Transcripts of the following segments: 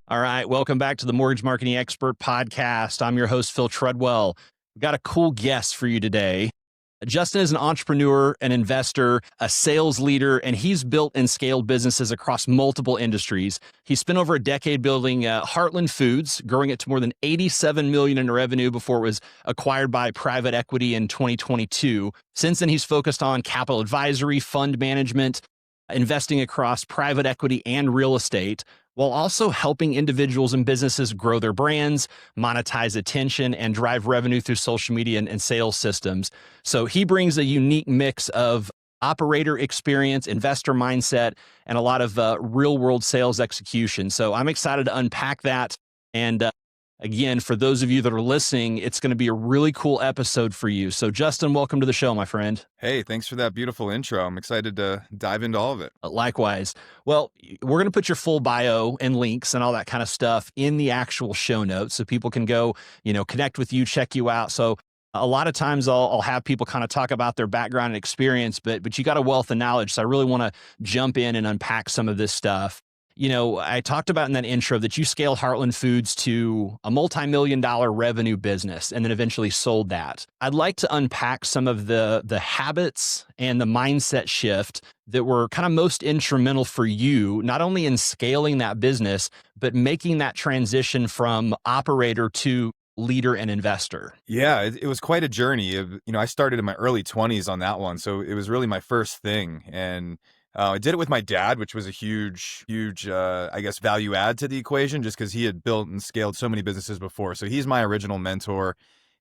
All right, welcome back to the Mortgage Marketing Expert Podcast. I'm your host, Phil Treadwell. We've got a cool guest for you today. Justin is an entrepreneur, an investor, a sales leader, and he's built and scaled businesses across multiple industries. He spent over a decade building Heartland Foods, growing it to more than $87 million in revenue before it was acquired by private equity in 2022. Since then, he's focused on capital advisory, fund management, investing across private equity and real estate, while also helping individuals and businesses grow their brands, monetize attention, and drive revenue through social media and sales systems. So he brings a unique mix of operator experience, investor mindset, and a lot of real world sales execution. So I'm excited to unpack that. And again, for those of you that are listening, it's going to be a really cool episode for you. So Justin, welcome to the show, my friend. Hey, thanks for that beautiful intro. I'm excited to dive into all of it. Likewise. Well, we're going to put your full bio and links and all that kind of stuff in the actual show notes so people can go, connect with you, check you out. So a lot of times I'll have people kind of talk about their background and experience, but you got a wealth of knowledge. So I really want to jump in and unpack some of this stuff. I talked about in that intro that you scaled Heartland Foods to a multi-million-dollar revenue business and then eventually sold that. I'd like to unpack some of the habits and the mindset shift that were kind of most instrumental for you, not only in scaling that business, but making that transition from operator to leader and investor. Yeah, it was quite a journey. I started in my early 20s on that one. So it was really my first thing. And I did it with my dad, which was a huge, I guess, value add to the equation, just because he had built and scaled so many businesses before. So he's my original mentor,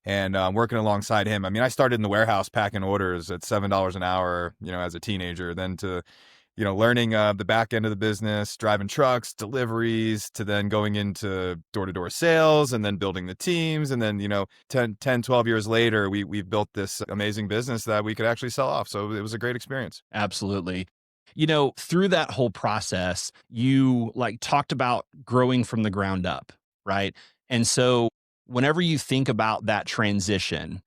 and working alongside him. I mean, I started in the warehouse packing orders at $7 an hour, as a teenager, then to, learning the back end of the business, driving trucks, deliveries, to then going into door-to-door sales and then building the teams. And then, 10, 12 years later, we've built this amazing business that we could actually sell off. So it was a great experience. Absolutely. Through that whole process, you talked about growing from the ground up, right? And so whenever you think about that transition,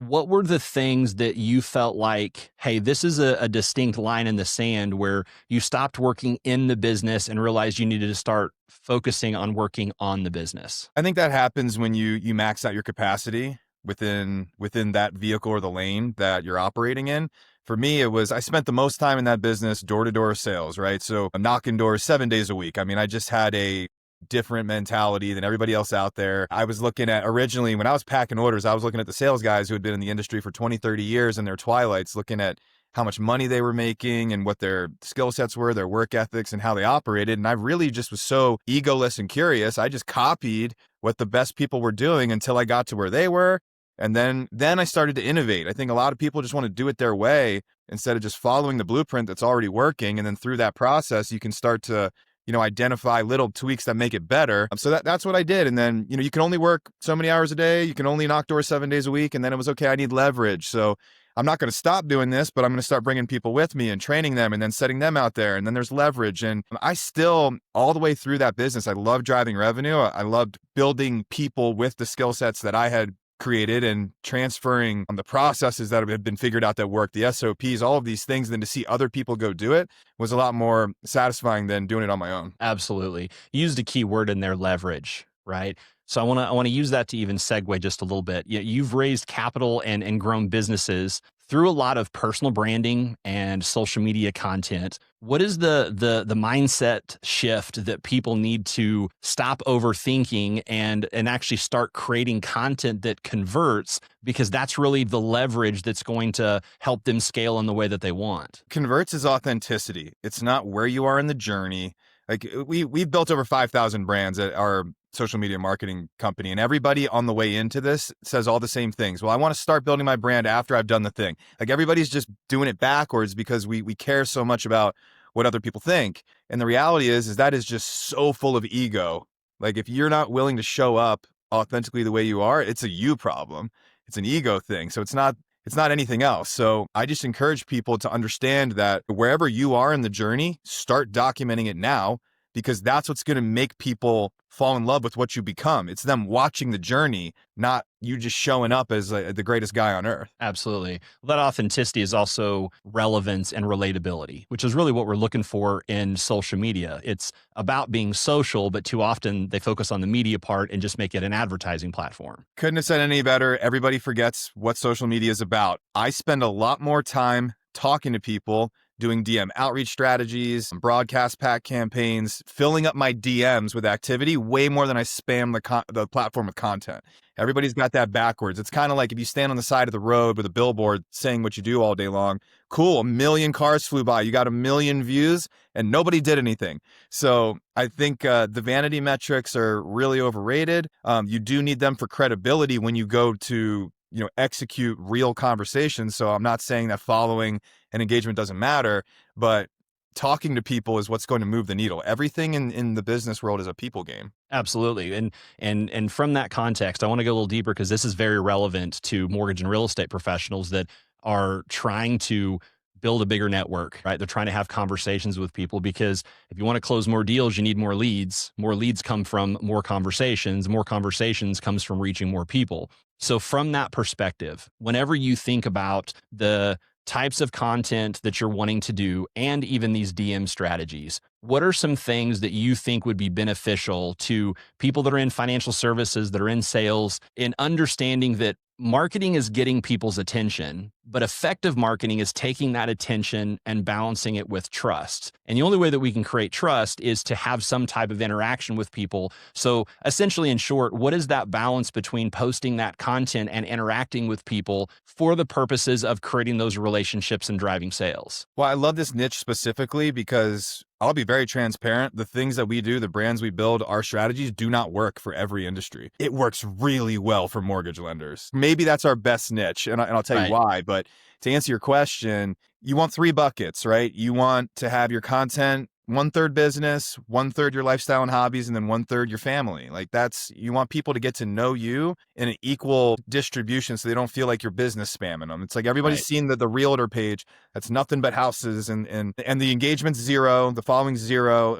what were the things that you felt like, hey, this is a distinct line in the sand where you stopped working in the business and realized you needed to start focusing on working on the business? I think that happens when you max out your capacity within that vehicle or the lane that you're operating in. For me, I spent the most time in that business door-to-door sales, right? So I'm knocking doors 7 days a week. I mean, I just had a different mentality than everybody else out there. I was looking at, originally, when I was packing orders, I was looking at the sales guys who had been in the industry for 20, 30 years in their twilights, looking at how much money they were making and what their skill sets were, their work ethics, and how they operated. And I really just was so egoless and curious. I just copied what the best people were doing until I got to where they were. And then I started to innovate. I think a lot of people just want to do it their way instead of just following the blueprint that's already working. And then through that process, you can start to, identify little tweaks that make it better. So that's what I did. And then, you can only work so many hours a day. You can only knock doors 7 days a week. And then it was, okay, I need leverage. So I'm not going to stop doing this, but I'm going to start bringing people with me and training them and then setting them out there. And then there's leverage. And I still, all the way through that business, I loved driving revenue. I loved building people with the skill sets that I had created and transferring the processes that had been figured out that work, the SOPs, all of these things, then to see other people go do it was a lot more satisfying than doing it on my own. Absolutely. You used a key word in there, leverage, right? So I want to use that to even segue just a little bit. You've raised capital and grown businesses through a lot of personal branding and social media content. What is the mindset shift that people need to stop overthinking and actually start creating content that converts, because that's really the leverage that's going to help them scale in the way that they want? Converts is authenticity. It's not where you are in the journey. Like we've built over 5,000 brands at our social media marketing company, and everybody on the way into this says all the same things. Well, I want to start building my brand after I've done the thing. Like everybody's just doing it backwards because we care so much about what other people think. And the reality is that is just so full of ego. Like if you're not willing to show up authentically the way you are, it's a you problem. It's an ego thing. So it's not anything else. So I just encourage people to understand that wherever you are in the journey, start documenting it now, because that's what's going to make people fall in love with what you become. It's them watching the journey, not you just showing up as the greatest guy on earth. Absolutely. Well, that authenticity is also relevance and relatability, which is really what we're looking for in social media. It's about being social, but too often they focus on the media part and just make it an advertising platform. Couldn't have said any better. Everybody forgets what social media is about. I spend a lot more time talking to people, doing DM outreach strategies, broadcast pack campaigns, filling up my DMs with activity way more than I spam the platform with content. Everybody's got that backwards. It's kind of like if you stand on the side of the road with a billboard saying what you do all day long. Cool, 1 million cars flew by. You got 1 million views and nobody did anything. So I think the vanity metrics are really overrated. You do need them for credibility when you go to execute real conversations. So I'm not saying that following and engagement doesn't matter, but talking to people is what's going to move the needle. Everything in the business world is a people game. Absolutely. And from that context, I want to go a little deeper because this is very relevant to mortgage and real estate professionals that are trying to build a bigger network, right? They're trying to have conversations with people because if you want to close more deals, you need more leads. More leads come from more conversations. More conversations comes from reaching more people. So from that perspective, whenever you think about the types of content that you're wanting to do and even these DM strategies, what are some things that you think would be beneficial to people that are in financial services, that are in sales, in understanding that marketing is getting people's attention, but effective marketing is taking that attention and balancing it with trust. And the only way that we can create trust is to have some type of interaction with people. So essentially, in short, what is that balance between posting that content and interacting with people for the purposes of creating those relationships and driving sales? Well, I love this niche specifically because I'll be very transparent. The things that we do, the brands we build, our strategies do not work for every industry. It works really well for mortgage lenders. Maybe that's our best niche, and I'll tell you why. But to answer your question, you want 3 buckets, right? You want to have your content 1/3 business, 1/3 your lifestyle and hobbies, and then 1/3 your family. Like you want people to get to know you in an equal distribution so they don't feel like you're business spamming them. It's like everybody's seen the realtor page. That's nothing but houses and the engagement's 0, the following's 0.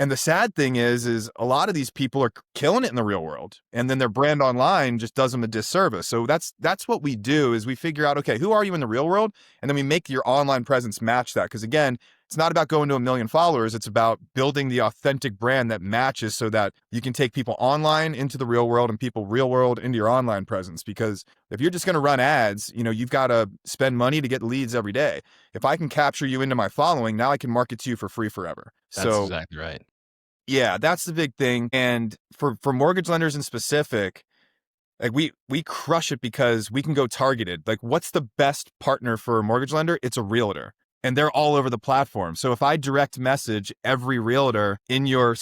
And the sad thing is a lot of these people are killing it in the real world. And then their brand online just does them a disservice. So that's what we do is we figure out, okay, who are you in the real world? And then we make your online presence match that. Because again, it's not about going to 1 million followers. It's about building the authentic brand that matches so that you can take people online into the real world and people real world into your online presence. Because if you're just going to run ads, you've got to spend money to get leads every day. If I can capture you into my following, now I can market to you for free forever. That's exactly right. Yeah, that's the big thing. And for mortgage lenders in specific, like we crush it because we can go targeted. Like, what's the best partner for a mortgage lender? It's a realtor. And they're all over the platform. So if I direct message every realtor in your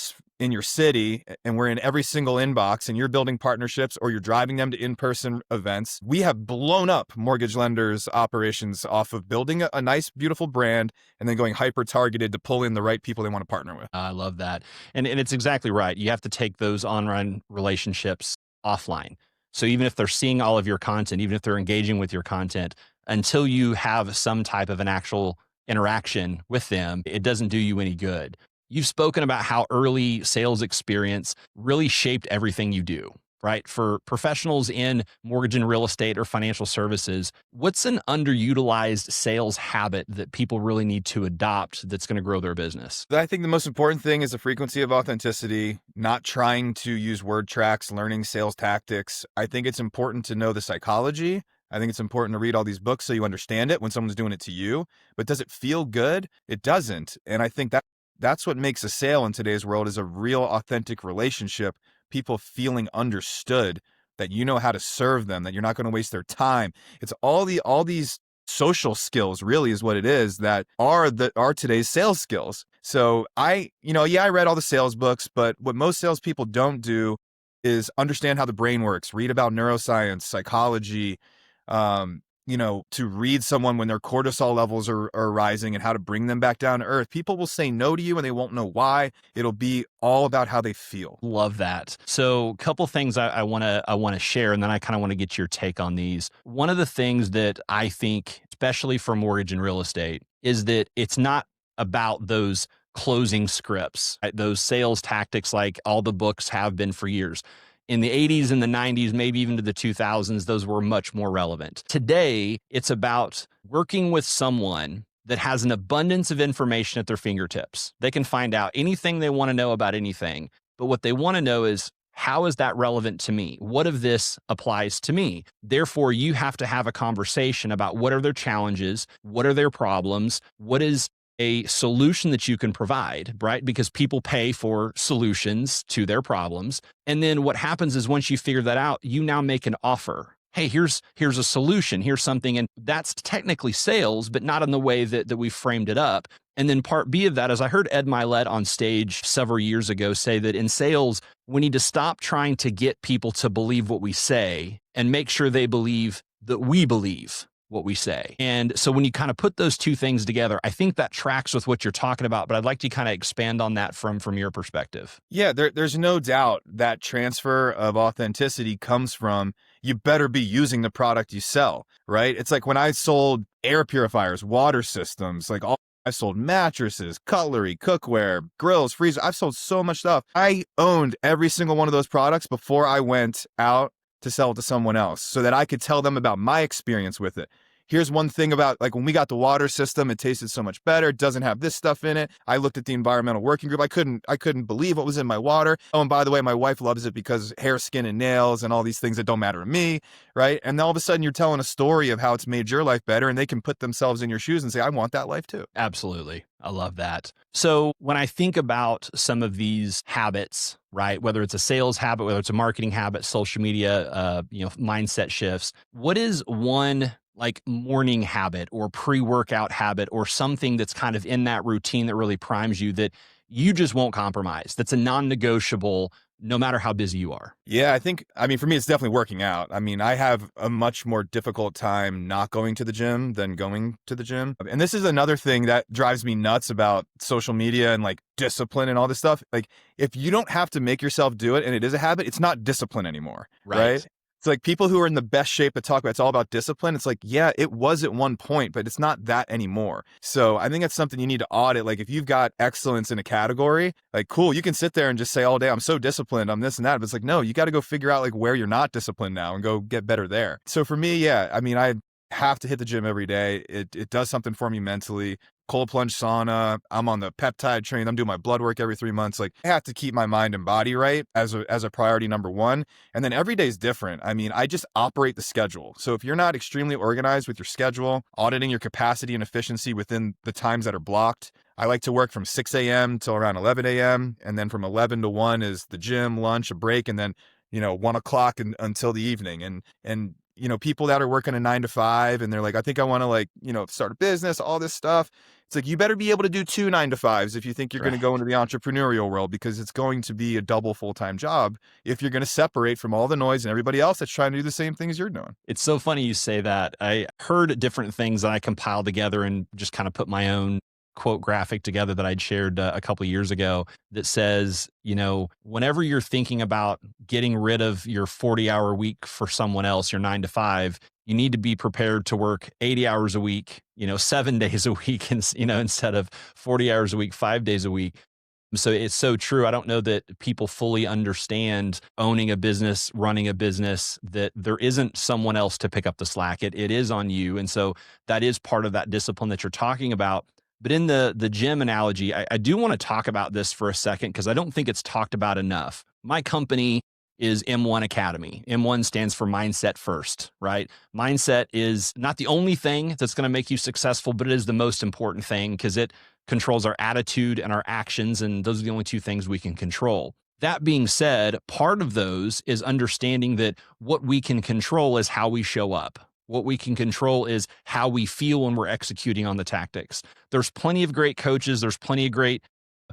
city, and we're in every single inbox, and you're building partnerships or you're driving them to in-person events, we have blown up mortgage lenders' operations off of building a nice, beautiful brand and then going hyper-targeted to pull in the right people they want to partner with. I love that. And it's exactly right. You have to take those online relationships offline. So even if they're seeing all of your content, even if they're engaging with your content, until you have some type of an actual interaction with them, it doesn't do you any good. You've spoken about how early sales experience really shaped everything you do, right? For professionals in mortgage and real estate or financial services, what's an underutilized sales habit that people really need to adopt that's going to grow their business? I think the most important thing is the frequency of authenticity, not trying to use word tracks, learning sales tactics. I think it's important to know the psychology. I think it's important to read all these books so you understand it when someone's doing it to you. But does it feel good? It doesn't. And I think that's what makes a sale in today's world is a real authentic relationship, people feeling understood, that you know how to serve them, that you're not going to waste their time. It's all these social skills really is what it is that are today's sales skills. So I read all the sales books, but what most salespeople don't do is understand how the brain works, read about neuroscience, psychology, to read someone when their cortisol levels are rising and how to bring them back down to earth. People will say no to you and they won't know why. It'll be all about how they feel. Love that. So a couple things I want to share, and then I kind of want to get your take on these. One of the things that I think, especially for mortgage and real estate, is that it's not about those closing scripts, right? Those sales tactics like all the books have been for years. In the 80s and the 90s, maybe even to the 2000s, those were much more relevant. Today, it's about working with someone that has an abundance of information at their fingertips. They can find out anything they want to know about anything, but what they want to know is, how is that relevant to me? What of this applies to me? Therefore, you have to have a conversation about what are their challenges, what are their problems, what is a solution that you can provide, right? Because people pay for solutions to their problems. And then what happens is once you figure that out, you now make an offer. Hey, here's a solution, here's something. And that's technically sales, but not in the way that we framed it up. And then part B of that is I heard Ed Milet on stage several years ago say that in sales, we need to stop trying to get people to believe what we say and make sure they believe that we believe what we say. And so when you kind of put those two things together, I think that tracks with what you're talking about, but I'd like to kind of expand on that from your perspective. Yeah, there's no doubt that transfer of authenticity comes from, you better be using the product you sell, right? It's like when I sold air purifiers, water systems, I sold mattresses, cutlery, cookware, grills, freezer. I've sold so much stuff. I owned every single one of those products before I went out to sell it to someone else so that I could tell them about my experience with it. Here's one thing about, like, when we got the water system, it tasted so much better. It doesn't have this stuff in it. I looked at the environmental working group. I couldn't believe what was in my water. Oh, and by the way, my wife loves it because hair, skin, and nails and all these things that don't matter to me, right? And all of a sudden you're telling a story of how it's made your life better, and they can put themselves in your shoes and say, I want that life too. Absolutely. I love that. So when I think about some of these habits, right, whether it's a sales habit, whether it's a marketing habit, social media, mindset shifts, what is one like morning habit or pre-workout habit or something that's kind of in that routine that really primes you that you just won't compromise, that's a non-negotiable no matter how busy you are? Yeah, for me, it's definitely working out. I have a much more difficult time not going to the gym than going to the gym. And this is another thing that drives me nuts about social media and like discipline and all this stuff. Like, if you don't have to make yourself do it and it is a habit, it's not discipline anymore, right? It's like people who are in the best shape to talk about it's all about discipline. It's like, yeah, it was at one point, but it's not that anymore. So I think that's something you need to audit. Like, if you've got excellence in a category, like, cool, you can sit there and just say all day, I'm so disciplined, I'm this and that. But it's like, no, you got to go figure out like where you're not disciplined now and go get better there. So for me, yeah, I have to hit the gym every day. It does something for me mentally. Cold plunge sauna. I'm on the peptide train. I'm doing my blood work every 3 months. Like, I have to keep my mind and body right as a priority number one. And then every day is different. I just operate the schedule. So if you're not extremely organized with your schedule, auditing your capacity and efficiency within the times that are blocked, I like to work from 6 a.m. till around 11 a.m. And then from 11 to 1 is the gym, lunch, a break, and then 1 o'clock until the evening. And people that are working a 9 to 5 and they're like, I think I want to start a business, all this stuff. It's like, you better be able to do 2 9 to 5s if you think you're going to go into the entrepreneurial world, because it's going to be a double full-time job if you're going to separate from all the noise and everybody else that's trying to do the same things you're doing. It's so funny you say that. I heard different things that I compiled together and just kind of put my own quote graphic together that I'd shared a couple of years ago that says, whenever you're thinking about getting rid of your 40-hour week for someone else, your 9 to 5, you need to be prepared to work 80 hours a week, 7 days a week, and, instead of 40 hours a week, 5 days a week. So it's so true. I don't know that people fully understand owning a business, running a business, that there isn't someone else to pick up the slack. It is on you. And so that is part of that discipline that you're talking about. But in the gym analogy, I do want to talk about this for a second because I don't think it's talked about enough. My company is M1 Academy. M1 stands for Mindset First, right? Mindset is not the only thing that's going to make you successful, but it is the most important thing because it controls our attitude and our actions, and those are the only two things we can control. That being said, part of those is understanding that what we can control is how we show up. What we can control is how we feel when we're executing on the tactics. There's plenty of great coaches. There's plenty of great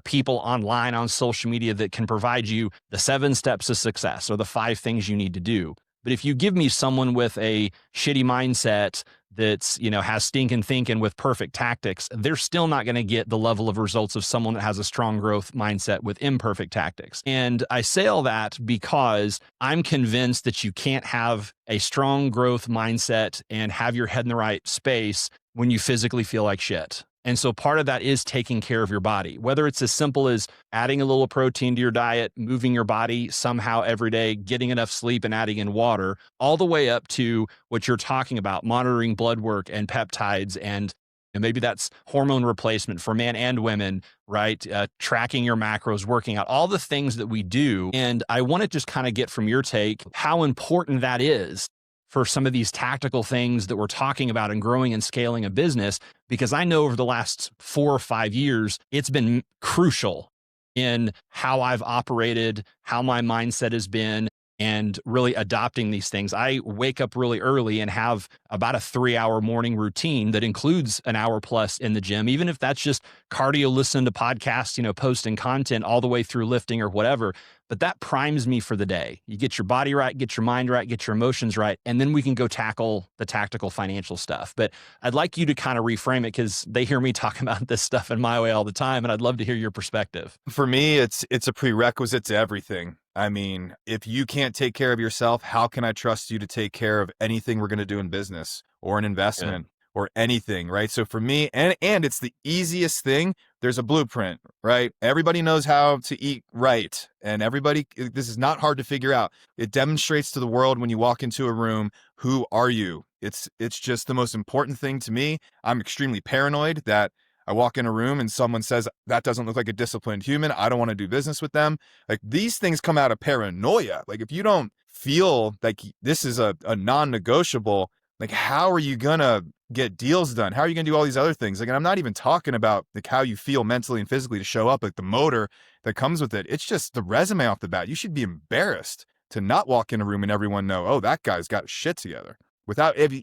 people online on social media that can provide you the 7 steps of success or the 5 things you need to do. But if you give me someone with a shitty mindset that's, has stinking thinking with perfect tactics, they're still not going to get the level of results of someone that has a strong growth mindset with imperfect tactics. And I say all that because I'm convinced that you can't have a strong growth mindset and have your head in the right space when you physically feel like shit. And so part of that is taking care of your body, whether it's as simple as adding a little protein to your diet, moving your body somehow every day, getting enough sleep and adding in water, all the way up to what you're talking about, monitoring blood work and peptides. And maybe that's hormone replacement for men and women, right? Tracking your macros, working out, all the things that we do. And I want to just kind of get from your take how important that is for some of these tactical things that we're talking about in growing and scaling a business, because I know over the last 4 or 5 years, it's been crucial in how I've operated, how my mindset has been, and really adopting these things. I wake up really early and have about a 3-hour morning routine that includes an hour plus in the gym, even if that's just cardio, listening to podcasts, posting content all the way through lifting or whatever. But that primes me for the day. You get your body right, get your mind right, get your emotions right, and then we can go tackle the tactical financial stuff. But I'd like you to kind of reframe it, because they hear me talk about this stuff in my way all the time, and I'd love to hear your perspective. For me, it's a prerequisite to everything. I mean, if you can't take care of yourself, how can I trust you to take care of anything we're going to do in business or an investment or anything, right? So for me, and it's the easiest thing. There's a blueprint, right? Everybody knows how to eat right, and this is not hard to figure out. It demonstrates to the world when you walk into a room, who are you? It's just the most important thing to me. I'm extremely paranoid that I walk in a room and someone says, that doesn't look like a disciplined human, I don't want to do business with them. Like, these things come out of paranoia. Like, if you don't feel like this is a non-negotiable, like, how are you gonna get deals done? How are you gonna do all these other things? Like, and I'm not even talking about like how you feel mentally and physically to show up, like the motor that comes with it. It's just the resume off the bat. You should be embarrassed to not walk in a room and everyone know, oh, that guy's got shit together.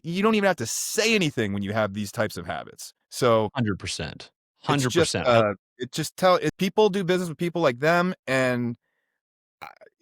You don't even have to say anything when you have these types of habits. So 100%. it's just 100%. people do business with people like them, and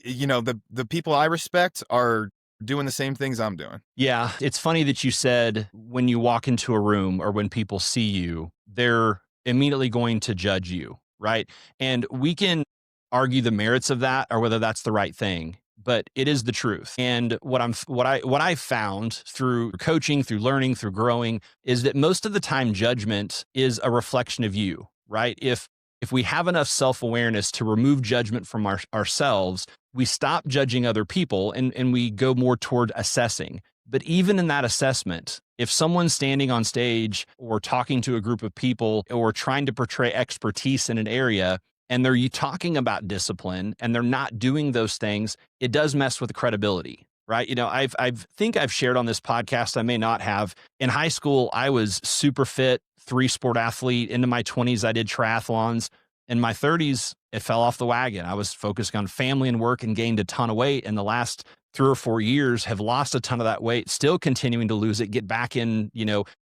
the people I respect are doing the same things I'm doing. Yeah, it's funny that you said when you walk into a room or when people see you, they're immediately going to judge you, right? And we can argue the merits of that or whether that's the right thing, but it is the truth. And what I found through coaching, through learning, through growing, is that most of the time judgment is a reflection of you, right? If we have enough self-awareness to remove judgment from ourselves, we stop judging other people and we go more toward assessing. But even in that assessment, if someone's standing on stage or talking to a group of people or trying to portray expertise in an area, and they're talking about discipline and they're not doing those things, it does mess with credibility, right? I think I've shared on this podcast, I may not have. In high school, I was super fit, 3-sport athlete. Into my 20s, I did triathlons. In my 30s, it fell off the wagon. I was focusing on family and work and gained a ton of weight. And the last 3 or 4 years have lost a ton of that weight, still continuing to lose it, get back in,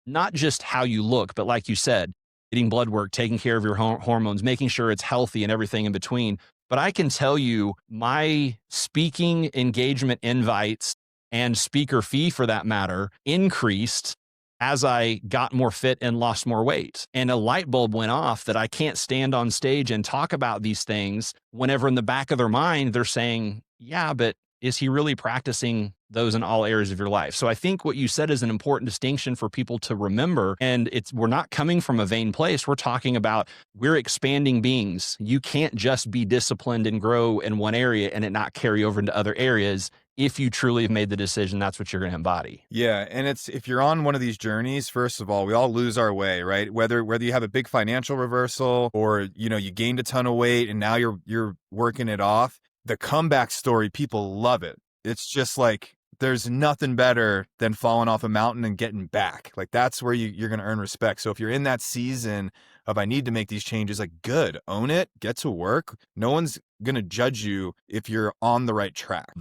not just how you look, but like you said, getting blood work, taking care of your hormones, making sure it's healthy and everything in between. But I can tell you my speaking engagement invites and speaker fee for that matter increased as I got more fit and lost more weight. And a light bulb went off that I can't stand on stage and talk about these things whenever in the back of their mind, they're saying, yeah, but is he really practicing those in all areas of your life? So I think what you said is an important distinction for people to remember. And we're not coming from a vain place. We're talking about we're expanding beings. You can't just be disciplined and grow in one area and it not carry over into other areas. If you truly have made the decision, that's what you're going to embody. Yeah. And if you're on one of these journeys, first of all, we all lose our way, right? Whether you have a big financial reversal or, you gained a ton of weight and now you're working it off, the comeback story, people love it. It's just like, there's nothing better than falling off a mountain and getting back. Like, that's where you're going to earn respect. So if you're in that season of, I need to make these changes, like, good, own it, get to work. No one's going to judge you if you're on the right track.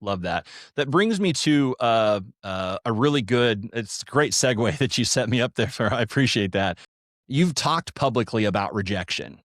Love that. That brings me to a really good, it's a great segue that you set me up there for. I appreciate that. You've talked publicly about rejection.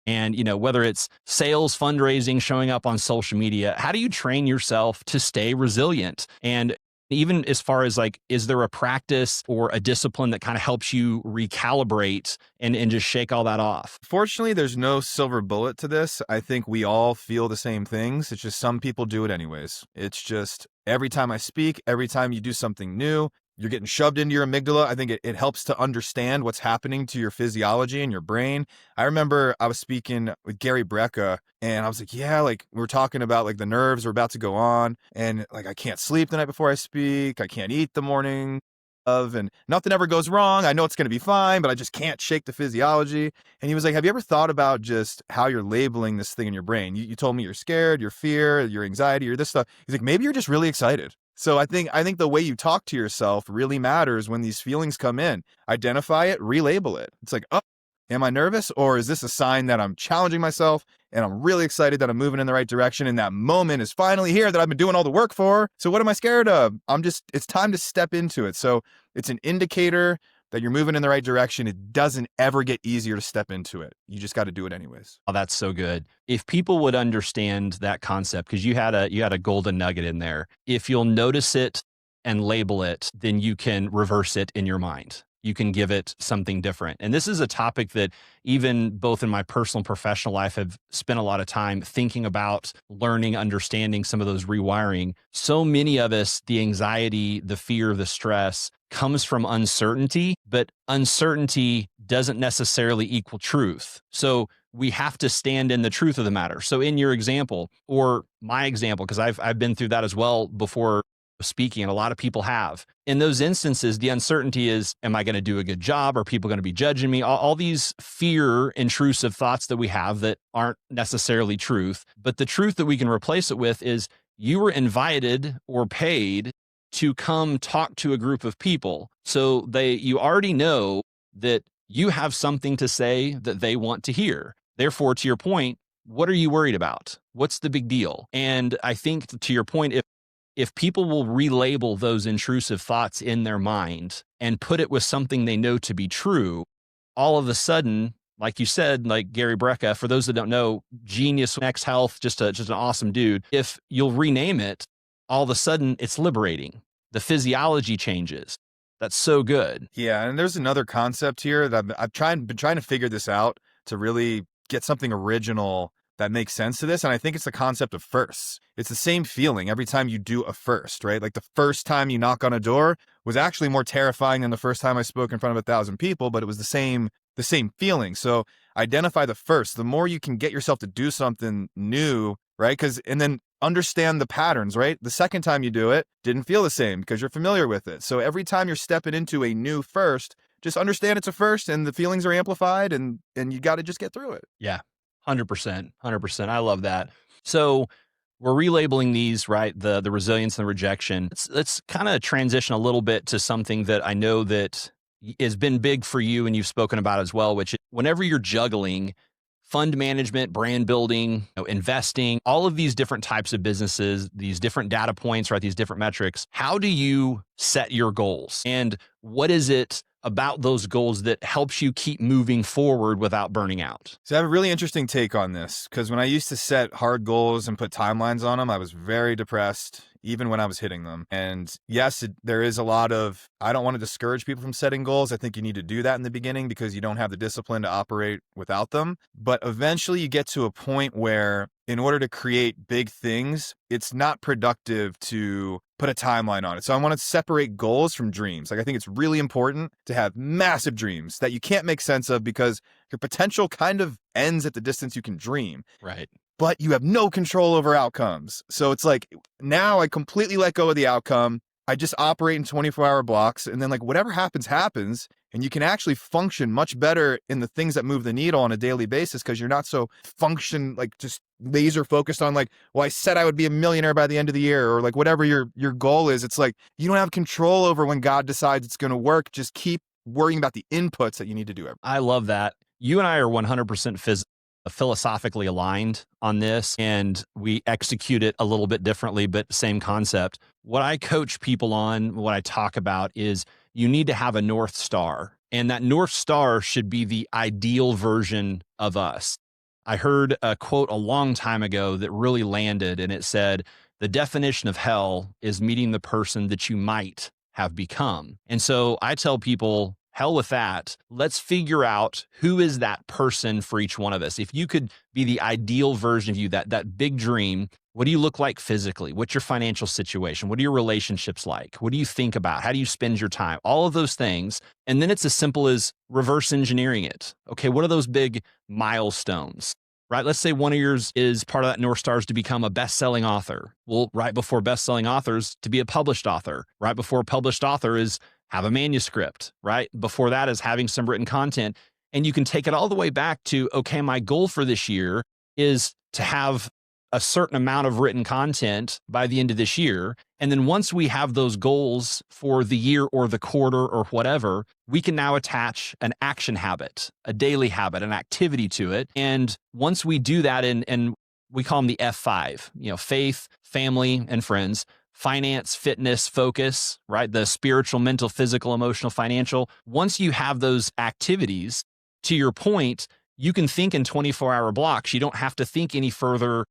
And, whether it's sales, fundraising, showing up on social media, how do you train yourself to stay resilient? And even as far as like, is there a practice or a discipline that kind of helps you recalibrate and just shake all that off? Fortunately, there's no silver bullet to this. I think we all feel the same things. It's just some people do it anyways. It's just every time I speak, every time you do something new, you're getting shoved into your amygdala. I think it helps to understand what's happening to your physiology and your brain. I remember I was speaking with Gary Brecka, and I was like, yeah, like we were talking about like the nerves are about to go on, and like I can't sleep the night before I speak. I can't eat the morning of, and nothing ever goes wrong. I know it's going to be fine, but I just can't shake the physiology. And he was like, have you ever thought about just how you're labeling this thing in your brain? You told me you're scared, your fear, your anxiety, your this stuff. He's like, maybe you're just really excited. So I think the way you talk to yourself really matters when these feelings come in. Identify it, relabel it. It's like, oh, am I nervous? Or is this a sign that I'm challenging myself and I'm really excited that I'm moving in the right direction and that moment is finally here that I've been doing all the work for? So what am I scared of? It's time to step into it. So it's an indicator that you're moving in the right direction. It doesn't ever get easier to step into it. You just got to do it anyways. Oh, that's so good. If people would understand that concept, because you had a golden nugget in there. If you'll notice it and label it, then you can reverse it in your mind. You can give it something different. And this is a topic that even both in my personal and professional life have spent a lot of time thinking about, learning, understanding some of those rewiring. So many of us, the anxiety, the fear, the stress comes from uncertainty, but uncertainty doesn't necessarily equal truth. So we have to stand in the truth of the matter. So in your example, or my example, because I've been through that as well before speaking, and a lot of people have. In those instances, the uncertainty is, am I going to do a good job? Are people going to be judging me? All these fear, intrusive thoughts that we have that aren't necessarily truth. But the truth that we can replace it with is you were invited or paid to come talk to a group of people. So you already know that you have something to say that they want to hear. Therefore, to your point, what are you worried about? What's the big deal? And I think to your point, if people will relabel those intrusive thoughts in their mind and put it with something they know to be true, all of a sudden, like you said, like Gary Brecka, for those that don't know, genius, X Health, just an awesome dude. If you'll rename it, all of a sudden it's liberating. The physiology changes. That's so good. Yeah, and there's another concept here that I've been trying to figure this out to really get something original that makes sense to this. And I think it's the concept of firsts. It's the same feeling every time you do a first, right? Like the first time you knock on a door was actually more terrifying than the first time I spoke in front of 1,000 people, but it was the same feeling. So identify the first. The more you can get yourself to do something new, right? And then understand the patterns, right? The second time you do it, didn't feel the same because you're familiar with it. So every time you're stepping into a new first, just understand it's a first and the feelings are amplified and you got to just get through it. Yeah. 100%, 100%. I love that. So we're relabeling these, right? The resilience and the rejection. Let's kind of transition a little bit to something that I know that has been big for you and you've spoken about as well, which is whenever you're juggling fund management, brand building, investing, all of these different types of businesses, these different data points, right? These different metrics. How do you set your goals? And what is it about those goals that helps you keep moving forward without burning out? So I have a really interesting take on this because when I used to set hard goals and put timelines on them, I was very depressed, even when I was hitting them. And yes, there is a lot of, I don't want to discourage people from setting goals. I think you need to do that in the beginning because you don't have the discipline to operate without them. But eventually you get to a point where in order to create big things, it's not productive to put a timeline on it. So I want to separate goals from dreams. Like I think it's really important to have massive dreams that you can't make sense of because your potential kind of ends at the distance you can dream. Right. But you have no control over outcomes. So it's like now I completely let go of the outcome. I just operate in 24-hour blocks. And then like whatever happens, happens. And you can actually function much better in the things that move the needle on a daily basis because you're not so like just laser focused on like, well, I said I would be a millionaire by the end of the year or like whatever your goal is. It's like you don't have control over when God decides it's going to work. Just keep worrying about the inputs that you need to do. I love that. You and I are 100% philosophically aligned on this, and we execute it a little bit differently, but same concept. What I coach people on, what I talk about is you need to have a North Star, and that North Star should be the ideal version of us. I heard a quote a long time ago that really landed, and it said, the definition of hell is meeting the person that you might have become. And so I tell people, hell with that. Let's figure out who is that person for each one of us. If you could be the ideal version of you, that big dream, What do you look like physically? What's your financial situation? What are your relationships like? What do you think about? How do you spend your time? All of those things. And then it's as simple as reverse engineering it. Okay, what are those big milestones? Right? Let's say one of yours is part of that North Star is to become a best-selling author. Well, right before best-selling authors, to be a published author. Right before published author is have a manuscript. Right before that is having some written content. And you can take it all the way back to, okay, my goal for this year is to have a certain amount of written content by the end of this year. And then once we have those goals for the year or the quarter or whatever, we can now attach an action habit, a daily habit, an activity to it. And once we do that, and we call them the F5, faith, family, and friends, finance, fitness, focus, right? The spiritual, mental, physical, emotional, financial. Once you have those activities, to your point, you can think in 24-hour blocks. You don't have to think any further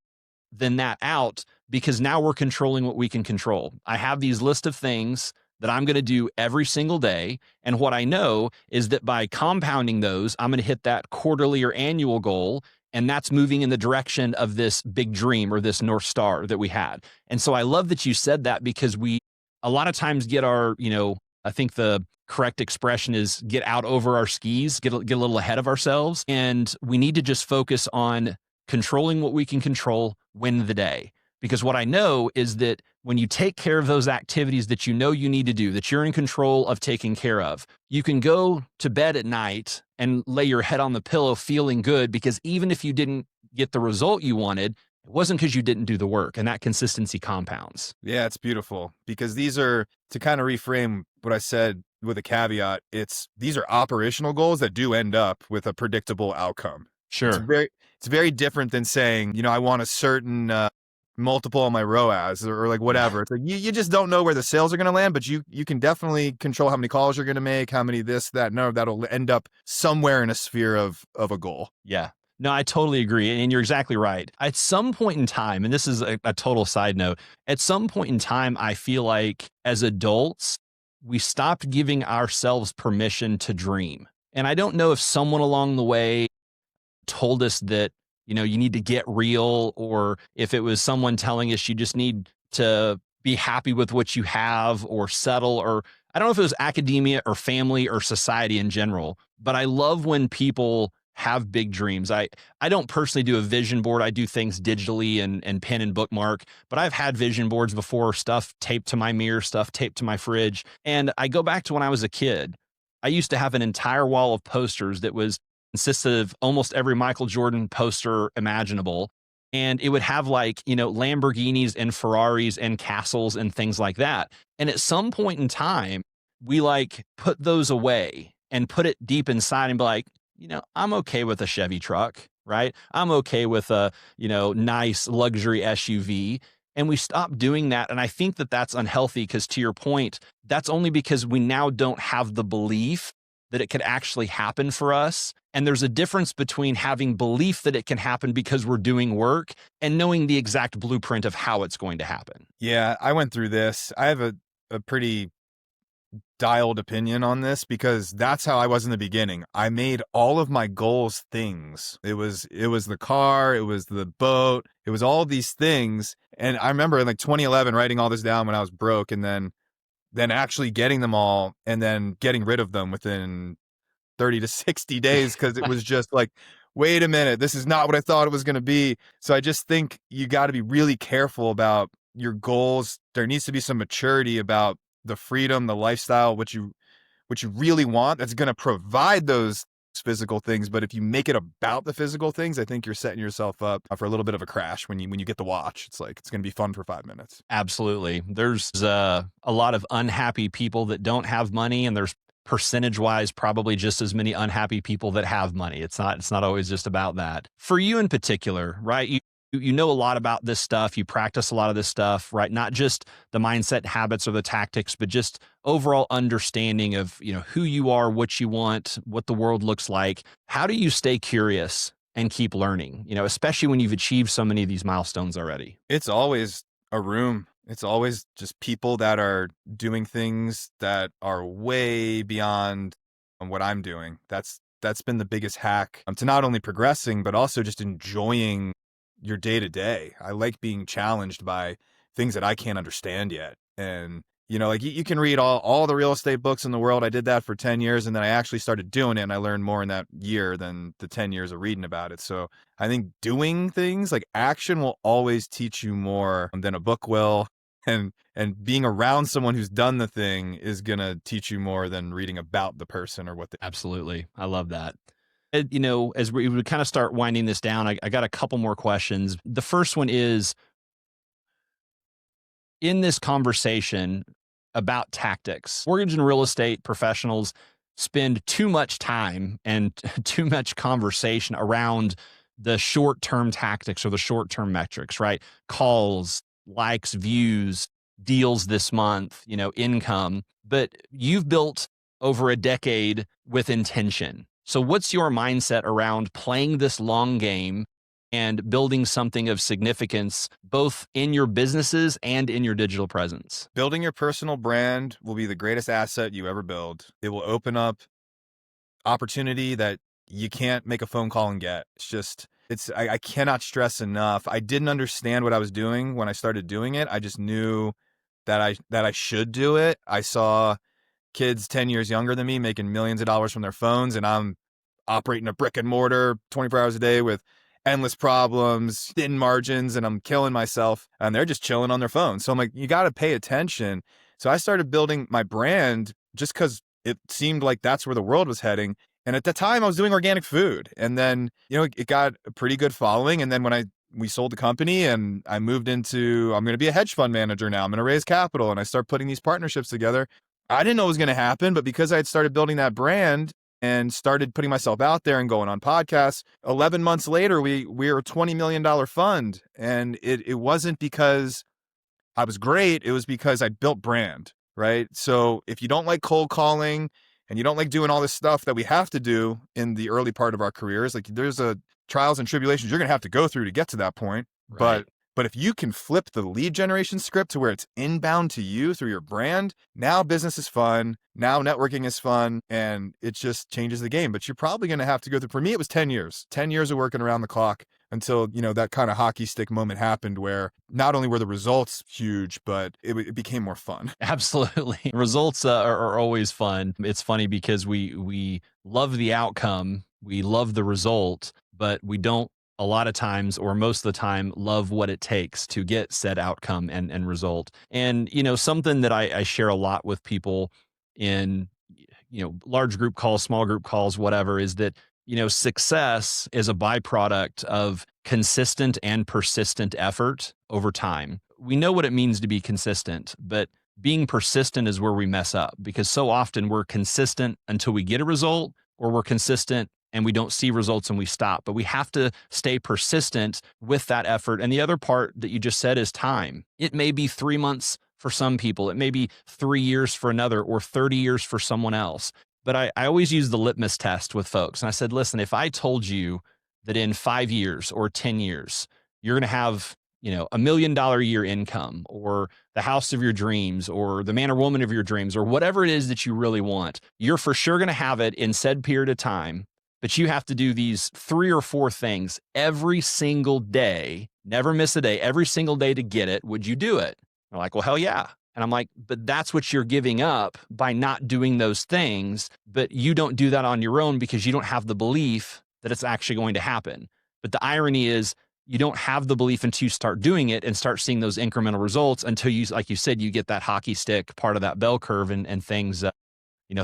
than that out, because now we're controlling what we can control. I have these list of things that I'm going to do every single day. And what I know is that by compounding those, I'm going to hit that quarterly or annual goal. And that's moving in the direction of this big dream or this North Star that we had. And so I love that you said that, because we a lot of times get our, I think the correct expression is get out over our skis, get a little ahead of ourselves. And we need to just focus on controlling what we can control, win the day. Because what I know is that when you take care of those activities that you need to do, that you're in control of taking care of, you can go to bed at night and lay your head on the pillow feeling good, because even if you didn't get the result you wanted, it wasn't because you didn't do the work, and that consistency compounds. Yeah, it's beautiful, because these are, to kind of reframe what I said with a caveat, these are operational goals that do end up with a predictable outcome. Sure. It's very different than saying, I want a certain multiple on my ROAS or like whatever. It's like you just don't know where the sales are going to land, but you can definitely control how many calls you're going to make, how many this, that, no, that'll end up somewhere in a sphere of a goal. Yeah. No, I totally agree. And you're exactly right. At some point in time, and this is a total side note, at some point in time, I feel like as adults, we stopped giving ourselves permission to dream. And I don't know if someone along the way told us that, you need to get real, or if it was someone telling us you just need to be happy with what you have or settle, or I don't know if it was academia or family or society in general, but I love when people have big dreams. I don't personally do a vision board. I do things digitally and pen and bookmark, but I've had vision boards before, stuff taped to my mirror, stuff taped to my fridge. And I go back to when I was a kid. I used to have an entire wall of posters that consisted of almost every Michael Jordan poster imaginable. And it would have Lamborghinis and Ferraris and castles and things like that. And at some point in time, we put those away and put it deep inside and be like, I'm okay with a Chevy truck, right? I'm okay with a, nice luxury SUV. And we stopped doing that. And I think that that's unhealthy, because to your point, that's only because we now don't have the belief that it could actually happen for us. And there's a difference between having belief that it can happen because we're doing work and knowing the exact blueprint of how it's going to happen. Yeah, I went through this. I have a pretty dialed opinion on this, because that's how I was in the beginning. I made all of my goals things. It was the car, it was the boat, it was all these things. And I remember in 2011 writing all this down when I was broke, and then actually getting them all and then getting rid of them within 30 to 60 days, because it was just like, wait a minute, this is not what I thought it was going to be. So I just think you got to be really careful about your goals. There needs to be some maturity about the freedom, the lifestyle, what you really want, that's going to provide those physical things. But if you make it about the physical things, I think you're setting yourself up for a little bit of a crash when you get the watch. It's like, it's going to be fun for 5 minutes. Absolutely. There's a lot of unhappy people that don't have money, and there's percentage wise probably just as many unhappy people that have money. It's not always just about that. For you in particular, right? You know a lot about this stuff. You practice a lot of this stuff, right? Not just the mindset, habits, or the tactics, but just overall understanding of, who you are, what you want, what the world looks like. How do you stay curious and keep learning, especially when you've achieved so many of these milestones already? It's always a room. It's always just people that are doing things that are way beyond what I'm doing. That's been the biggest hack to not only progressing, but also just enjoying your day to day. I like being challenged by things that I can't understand yet. And, like you can read all the real estate books in the world. I did that for 10 years, and then I actually started doing it, and I learned more in that year than the 10 years of reading about it. So I think doing things, like action, will always teach you more than a book will. And being around someone who's done the thing is going to teach you more than reading about the person or what they. Absolutely. I love that. As we would kind of start winding this down, I got a couple more questions. The first one is, in this conversation about tactics, mortgage and real estate professionals spend too much time and too much conversation around the short-term tactics or the short-term metrics, right? Calls, likes, views, deals this month, income. But you've built over a decade with intention. So what's your mindset around playing this long game and building something of significance, both in your businesses and in your digital presence? Building your personal brand will be the greatest asset you ever build. It will open up opportunity that you can't make a phone call and get. I cannot stress enough. I didn't understand what I was doing when I started doing it. I just knew that I should do it. I saw kids 10 years younger than me making millions of dollars from their phones, and I'm operating a brick and mortar 24 hours a day with endless problems, thin margins, and I'm killing myself, and they're just chilling on their phones. So I'm like, you got to pay attention. So I started building my brand just because it seemed like that's where the world was heading. And at the time I was doing organic food, and then, it got a pretty good following. And then when we sold the company and I moved into, I'm going to be a hedge fund manager now, I'm going to raise capital, and I start putting these partnerships together. I didn't know it was going to happen, but because I had started building that brand and started putting myself out there and going on podcasts, 11 months later, we were a $20 million fund. And it wasn't because I was great. It was because I built brand, right? So if you don't like cold calling and you don't like doing all this stuff that we have to do in the early part of our careers, like there's trials and tribulations you're going to have to go through to get to that point. Right. But if you can flip the lead generation script to where it's inbound to you through your brand, now business is fun. Now networking is fun, and it just changes the game. But you're probably going to have to go through, for me, it was 10 years of working around the clock until, that kind of hockey stick moment happened where not only were the results huge, but it became more fun. Absolutely. Results are always fun. It's funny because we love the outcome. We love the result, but we don't, a lot of times, or most of the time, love what it takes to get said outcome and result. And, something that I share a lot with people in, large group calls, small group calls, whatever, is that, success is a byproduct of consistent and persistent effort over time. We know what it means to be consistent, but being persistent is where we mess up, because so often we're consistent until we get a result, or we're consistent and we don't see results and we stop. But we have to stay persistent with that effort. And the other part that you just said is time. It may be 3 months for some people. It may be 3 years for another, or 30 years for someone else. But I always use the litmus test with folks. And I said, listen, if I told you that in 5 years or 10 years, you're going to have, $1 million a year income, or the house of your dreams, or the man or woman of your dreams, or whatever it is that you really want, you're for sure going to have it in said period of time. But you have to do these 3 or 4 things every single day, never miss a day, every single day to get it. Would you do it? They're like, well, hell yeah. And I'm like, but that's what you're giving up by not doing those things. But you don't do that on your own because you don't have the belief that it's actually going to happen. But the irony is, you don't have the belief until you start doing it and start seeing those incremental results, until you, like you said, you get that hockey stick part of that bell curve, and things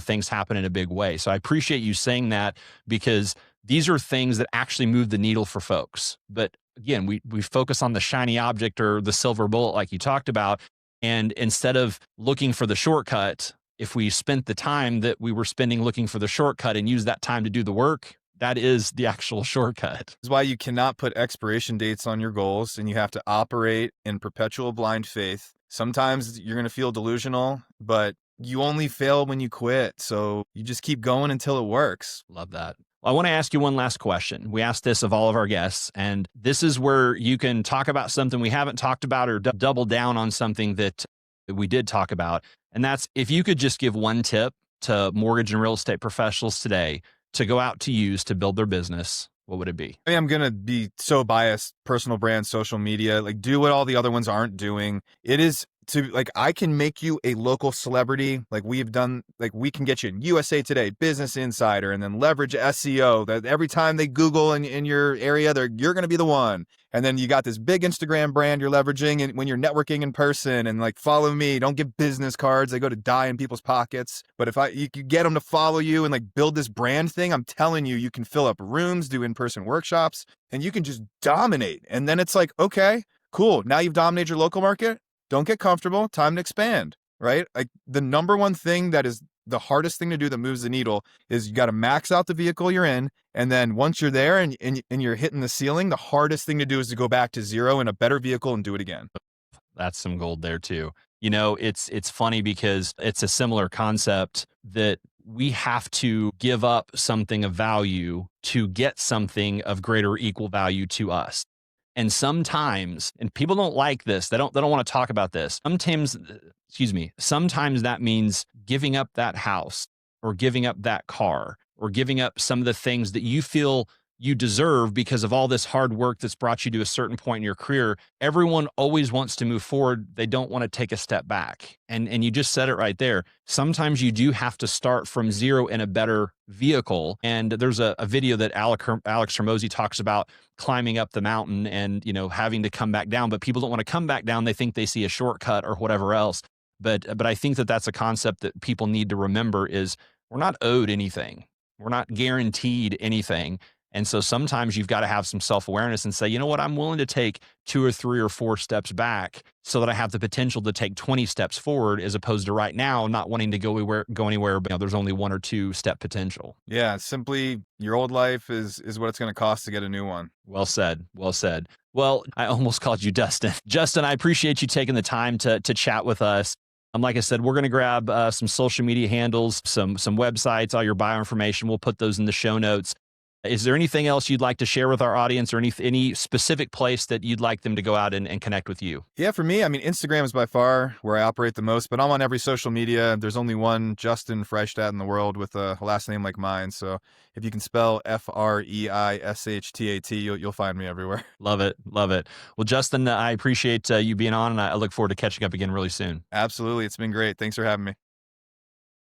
things happen in a big way. So I appreciate you saying that, because these are things that actually move the needle for folks. But again, we focus on the shiny object or the silver bullet, like you talked about. And instead of looking for the shortcut, if we spent the time that we were spending looking for the shortcut and use that time to do the work, that is the actual shortcut. This is why you cannot put expiration dates on your goals, and you have to operate in perpetual blind faith. Sometimes you're going to feel delusional, but you only fail when you quit. So you just keep going until it works. Love that. Well, I want to ask you one last question. We ask this of all of our guests, and this is where you can talk about something we haven't talked about, or double down on something that we did talk about. And that's, if you could just give one tip to mortgage and real estate professionals today to go out to use to build their business, what would it be? I mean, I'm going to be so biased, personal brand, social media, like do what all the other ones aren't doing. It is to like, I can make you a local celebrity. Like we've done, like we can get you in USA Today, Business Insider, and then leverage SEO that every time they Google in your area, you're going to be the one. And then you got this big Instagram brand you're leveraging and when you're networking in person and like, follow me, don't give business cards. They go to die in people's pockets. But if you could get them to follow you and like build this brand thing, I'm telling you, you can fill up rooms, do in-person workshops, and you can just dominate. And then it's like, okay, cool. Now you've dominated your local market. Don't get comfortable. Time to expand, right? Like the number one thing that is the hardest thing to do that moves the needle is you got to max out the vehicle you're in. And then once you're there and you're hitting the ceiling, the hardest thing to do is to go back to zero in a better vehicle and do it again. That's some gold there too. You know, it's funny because it's a similar concept that we have to give up something of value to get something of greater or equal value to us. And sometimes, and people don't like this, they don't want to talk about this. Sometimes that means giving up that house or giving up that car or giving up some of the things that you feel you deserve because of all this hard work that's brought you to a certain point in your career. Everyone always wants to move forward. They don't want to take a step back. And you just said it right there. Sometimes you do have to start from zero in a better vehicle. And there's a video that Alex Hormozi talks about climbing up the mountain and, you know, having to come back down, but people don't want to come back down. They think they see a shortcut or whatever else. But I think that that's a concept that people need to remember is we're not owed anything. We're not guaranteed anything. And so sometimes you've got to have some self-awareness and say, you know what, I'm willing to take 2 or 3 or 4 steps back so that I have the potential to take 20 steps forward, as opposed to right now not wanting to go anywhere, but there's only 1 or 2 step potential. Yeah, simply your old life is what it's going to cost to get a new one. Well said. Well said. Well, I almost called you Dustin. Justin, I appreciate you taking the time to chat with us. Like I said, we're going to grab some social media handles, some websites, all your bio information. We'll put those in the show notes. Is there anything else you'd like to share with our audience or any specific place that you'd like them to go out and connect with you? Yeah, for me, I mean, Instagram is by far where I operate the most, but I'm on every social media. There's only one Justin Freishtat in the world with a last name like mine. So if you can spell Freishtat, you'll find me everywhere. Love it. Love it. Well, Justin, I appreciate you being on, and I look forward to catching up again really soon. Absolutely. It's been great. Thanks for having me.